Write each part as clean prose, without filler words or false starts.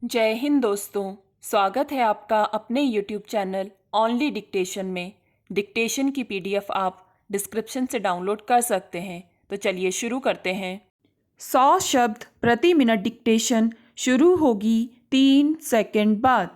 जय हिंद दोस्तों। स्वागत है आपका अपने YouTube चैनल ओनली डिक्टेशन में। डिक्टेशन की PDF आप डिस्क्रिप्शन से डाउनलोड कर सकते हैं। तो चलिए शुरू करते हैं। 100 शब्द प्रति मिनट डिक्टेशन शुरू होगी 3 सेकंड बाद।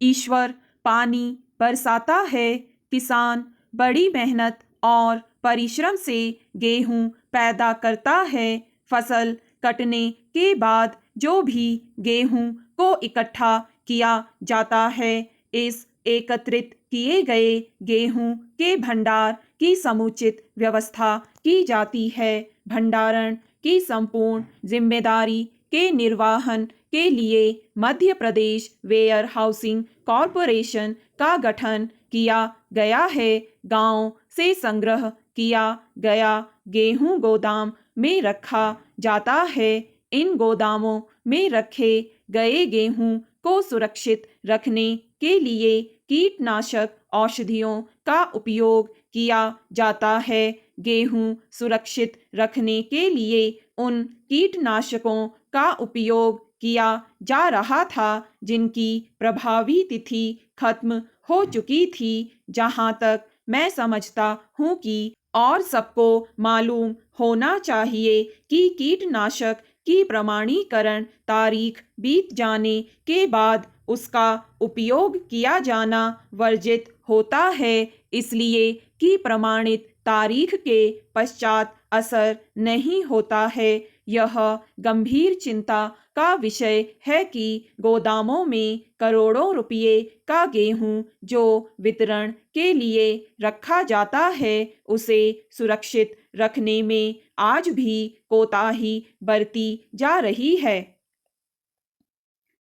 ईश्वर पानी बरसाता है, किसान बड़ी मेहनत और परिश्रम से गेहूं पैदा करता है। फसल कटने के बाद जो भी गेहूं को इकट्ठा किया जाता है, इस एकत्रित किए गए गेहूं के भंडार की समुचित व्यवस्था की जाती है। भंडारण की संपूर्ण जिम्मेदारी के निर्वहन के लिए Madhya Pradesh where housing corporation का गठन किया गया है। गांव से संग्रह किया गया गेहूं गोदाम में रखा जाता है। इन गोदामों में रखे गए गेहूं को सुरक्षित रखने के लिए कीटनाशक औषधियों का उपयोग किया जाता है। गेहूं सुरक्षित रखने के लिए उन कीटनाशकों का उपयोग किया जा रहा था जिनकी प्रभावी तिथि खत्म हो चुकी थी। जहां तक मैं समझता हूं कि और सबको मालूम होना चाहिए कि कीटनाशक की प्रमाणीकरण तारीख बीत जाने के बाद उसका उपयोग किया जाना वर्जित होता है, इसलिए कि प्रमाणित तारीख के पश्चात असर नहीं होता है। यह गंभीर चिंता का विषय है कि गोदामों में करोड़ों रुपये का गेहूं जो वितरण के लिए रखा जाता है, उसे सुरक्षित रखने में आज भी कोताही बरती जा रही है।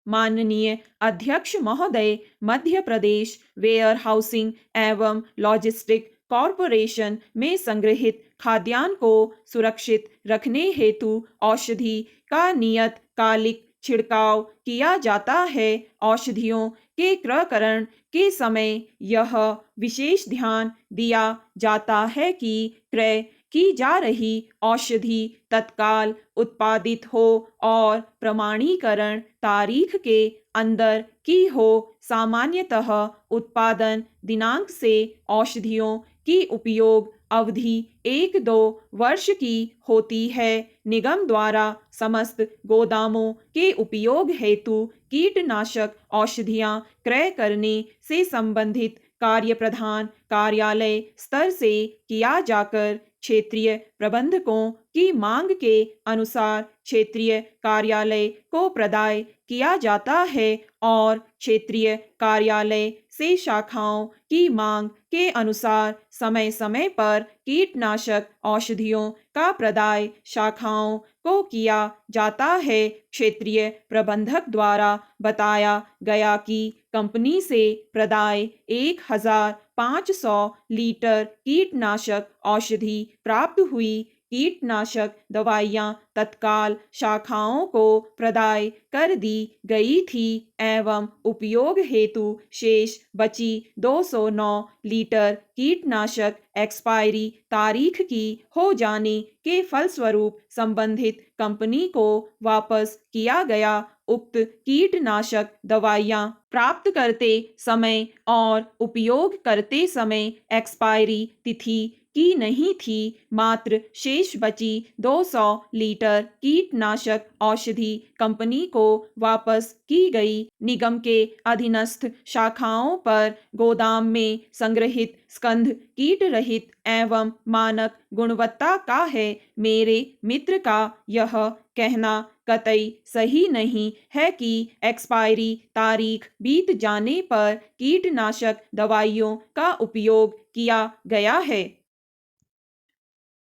माननीय अध्यक्ष महोदय, मध्य प्रदेश वेयर हाउसिंग एवं लॉजिस्टिक कॉरपोरेशन में संग्रहित खाद्यान्न को सुरक्षित रखने हेतु औषधि का नियत कालिक छिड़काव किया जाता है। औषधियों के क्रयकरण के समय यह विशेष ध्यान दिया जाता है कि क्रय की जा रही औषधि तत्काल उत्पादित हो और प्रमाणीकरण तारीख के अंदर की हो। सामान्यतः उत्पादन दिनांक से औषधियों की उपयोग अवधि 1-2 वर्ष की होती है। निगम द्वारा समस्त गोदामों के उपयोग हेतु कीटनाशक औषधियां क्रय करने से संबंधित कार्य प्रधान कार्यालय स्तर से किया जाकर क्षेत्रीय प्रबंधकों की मांग के अनुसार क्षेत्रीय कार्यालय को प्रदाय किया जाता है और क्षेत्रीय कार्यालय से शाखाओं की मांग के अनुसार समय समय पर कीटनाशक औषधियों का प्रदाय शाखाओं को किया जाता है। क्षेत्रीय प्रबंधक द्वारा बताया गया कि कंपनी से प्रदाय 1500 लीटर कीटनाशक औषधि प्राप्त हुई। कीटनाशक दवाइयां तत्काल शाखाओं को प्रदाय कर दी गई थी एवं उपयोग हेतु शेष बची 209 लीटर कीटनाशक एक्सपायरी तारीख की हो जाने के फलस्वरूप संबंधित कंपनी को वापस किया गया। उक्त कीटनाशक दवाइयां प्राप्त करते समय और उपयोग करते समय एक्सपायरी तिथि की नहीं थी। मात्र शेष बची 200 लीटर कीटनाशक औषधि कंपनी को वापस की गई। निगम के अधीनस्थ शाखाओं पर गोदाम में संग्रहित स्कंध कीट रहित एवं मानक गुणवत्ता का है। मेरे मित्र का यह कहना कतई सही नहीं है कि एक्सपायरी तारीख बीत जाने पर कीटनाशक दवाइयों का उपयोग किया गया है।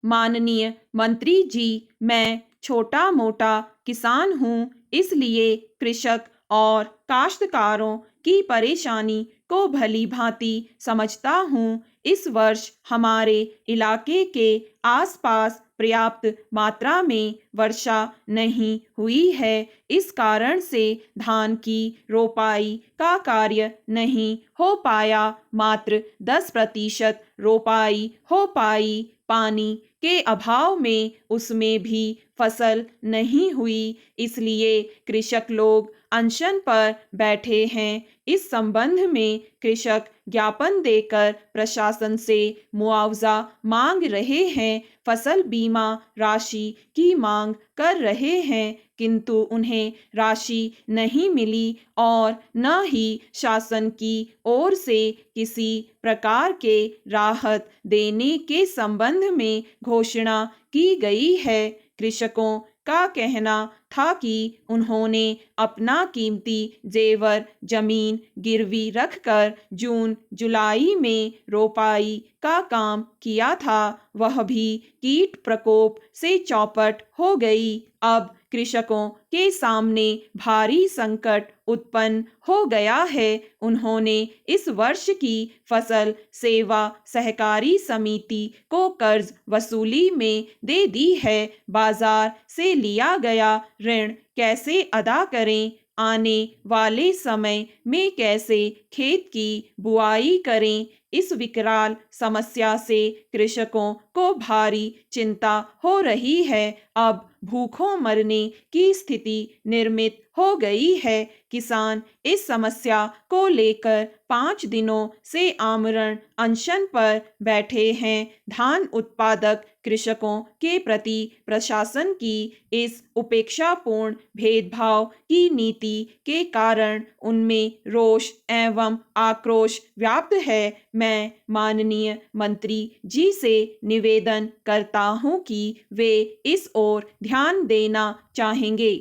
माननीय मंत्री जी, मैं छोटा मोटा किसान हूँ, इसलिए कृषक और काश्तकारों की परेशानी को भली भांति समझता हूँ। इस वर्ष हमारे इलाके के आसपास पर्याप्त मात्रा में वर्षा नहीं हुई है। इस कारण से धान की रोपाई का कार्य नहीं हो पाया। मात्र 10% रोपाई हो पाई। पानी के अभाव में उसमें भी फसल नहीं हुई, इसलिए कृषक लोग अनशन पर बैठे हैं। इस संबंध में कृषक ज्ञापन देकर प्रशासन से मुआवजा मांग रहे हैं, फसल बीमा राशि की मांग कर रहे हैं, किंतु उन्हें राशि नहीं मिली और न ही शासन की ओर से किसी प्रकार के राहत देने के संबंध में घोषणा की गई है। कृषकों का कहना था कि उन्होंने अपना कीमती जेवर जमीन गिरवी रखकर जून जुलाई में रोपाई का काम किया था, वह भी कीट प्रकोप से चौपट हो गई। अब कृषकों के सामने भारी संकट उत्पन्न हो गया है। उन्होंने इस वर्ष की फसल सेवा सहकारी समिति को कर्ज वसूली में दे दी है। बाजार से लिया गया ऋण कैसे अदा करें? आने वाले समय में कैसे खेत की बुआई करें? इस विकराल समस्या से कृषकों को भारी चिंता हो रही है। अब भूखों मरने की स्थिति निर्मित हो गई है। किसान इस समस्या को लेकर 5 दिनों से आमरण अनशन पर बैठे हैं। धान उत्पादक कृषकों के प्रति प्रशासन की इस उपेक्षापूर्ण भेदभाव की नीति के कारण उनमें रोष एवं आक्रोश व्याप्त है। मैं माननीय मंत्री जी से निवेदन करता हूं कि वे इस ओर ध्यान देना चाहेंगे।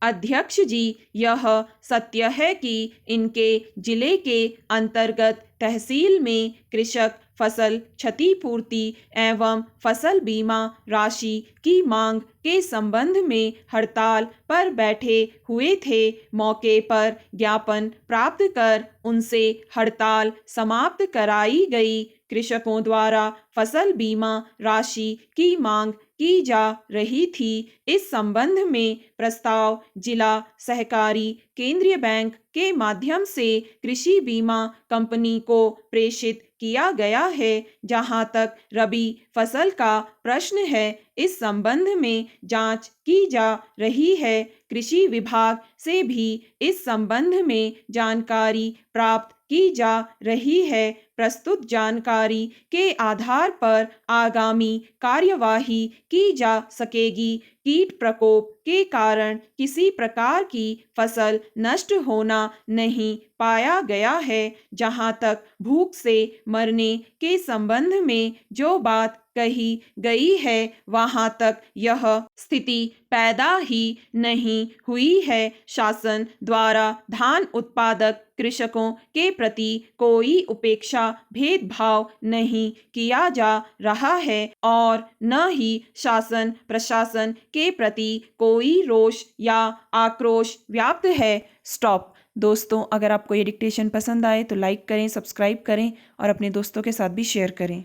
अध्यक्ष जी, यह सत्य है कि इनके जिले के अंतर्गत तहसील में कृषक फसल क्षतिपूर्ति एवं फसल बीमा राशि की मांग के संबंध में हड़ताल पर बैठे हुए थे। मौके पर ज्ञापन प्राप्त कर उनसे हड़ताल समाप्त कराई गई। कृषकों द्वारा फसल बीमा राशि की मांग की जा रही थी। इस संबंध में प्रस्ताव जिला सहकारी केंद्रीय बैंक के माध्यम से कृषि बीमा कंपनी को प्रेषित किया गया है। जहां तक रबी फसल का प्रश्न है, इस संबंध में जांच की जा रही है। कृषि विभाग से भी इस संबंध में जानकारी प्राप्त की जा रही है। प्रस्तुत जानकारी के आधार पर आगामी कार्यवाही की जा सकेगी। कीट प्रकोप के कारण किसी प्रकार की फसल नष्ट होना नहीं पाया गया है। जहां तक भूख से मरने के संबंध में जो बात कही गई है, वहां तक यह स्थिति पैदा ही नहीं हुई है। शासन द्वारा धान उत्पादक कृषकों के प्रति कोई उपेक्षा भेदभाव नहीं किया जा रहा है और न ही शासन प्रशासन के प्रति कोई रोष या आक्रोश व्याप्त है। स्टॉप। दोस्तों, अगर आपको ये डिक्टेशन पसंद आए तो लाइक करें, सब्सक्राइब करें और अपने दोस्तों के साथ भी शेयर करें।